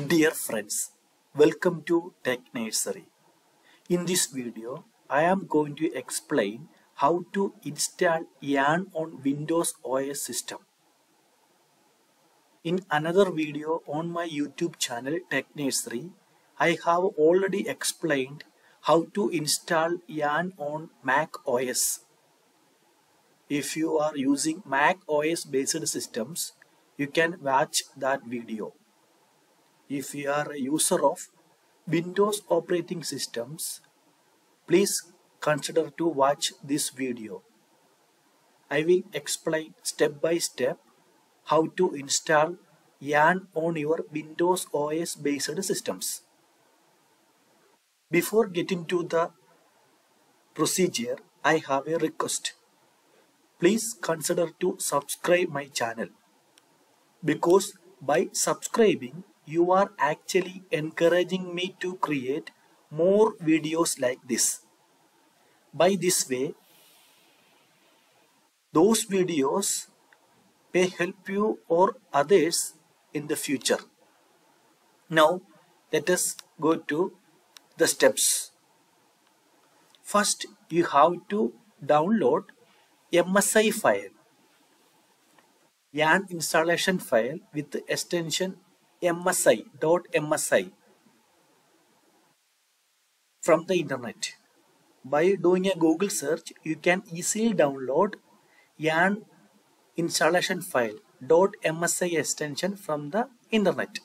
Dear friends, welcome to Tech Nursery. In this video, I am going to explain how to install Yarn on Windows OS system. In another video on my YouTube channel Tech Nursery, I have already explained how to install Yarn on Mac OS. If you are using Mac OS based systems, you can watch that video. If you are a user of Windows operating systems, please consider to watch this video. I will explain step by step how to install Yarn on your Windows OS based systems. Before getting to the procedure, I have a request. Please consider to subscribe my channel, because by subscribing you are actually encouraging me to create more videos like this. By this way, those videos may help you or others in the future. Now let us go to the steps. First, you have to download MSI file, Yarn installation file with the extension MSI.msi from the internet. By doing a Google search, you can easily download Yarn installation file .msi extension from the internet.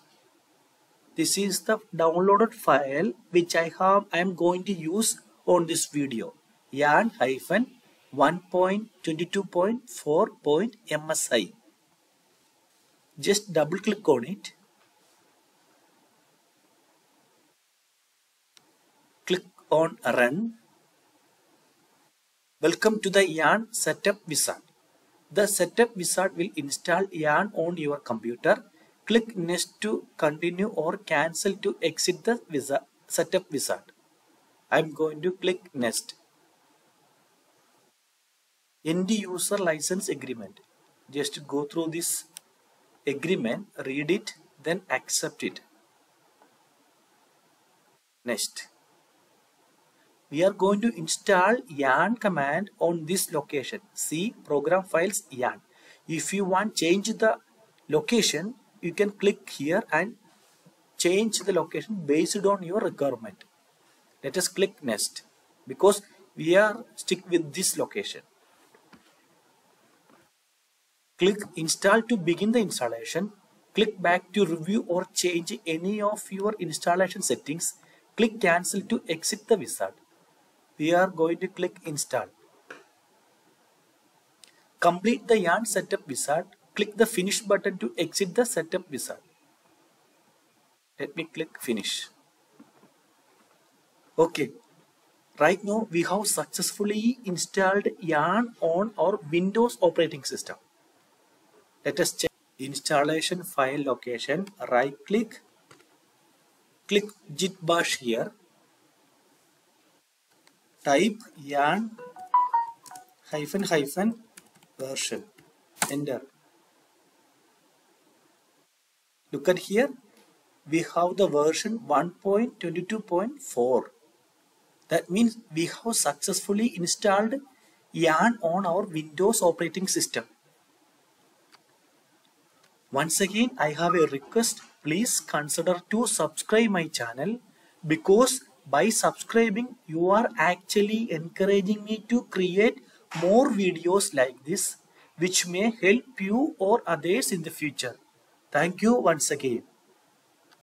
This is the downloaded file which I am going to use on this video. Yarn-1.22.4.msi. Just double click on it. Click on Run. Welcome to the Yarn Setup Wizard. The Setup Wizard will install Yarn on your computer. Click Next to continue or cancel to exit the Setup Wizard. I am going to click Next. End user license agreement. Just go through this agreement, read it, then accept it. Next. We are going to install Yarn command on this location. See program files Yarn. If you want change the location, you can click here and change the location based on your requirement. Let us click Next because we are stick with this location. Click Install to begin the installation. Click back to review or change any of your installation settings. Click Cancel to exit the wizard. We are going to click Install. Complete the Yarn Setup Wizard. Click the Finish button to exit the Setup Wizard. Let me click Finish. Okay. Right now we have successfully installed Yarn on our Windows operating system. Let us check installation file location. Right click. Click git bash here. Type yarn --version. Enter. Look at here. We have the version 1.22.4. That means we have successfully installed Yarn on our Windows operating system. Once again, I have a request. Please consider to subscribe my channel, because by subscribing you are actually encouraging me to create more videos like this, which may help you or others in the future. Thank you once again.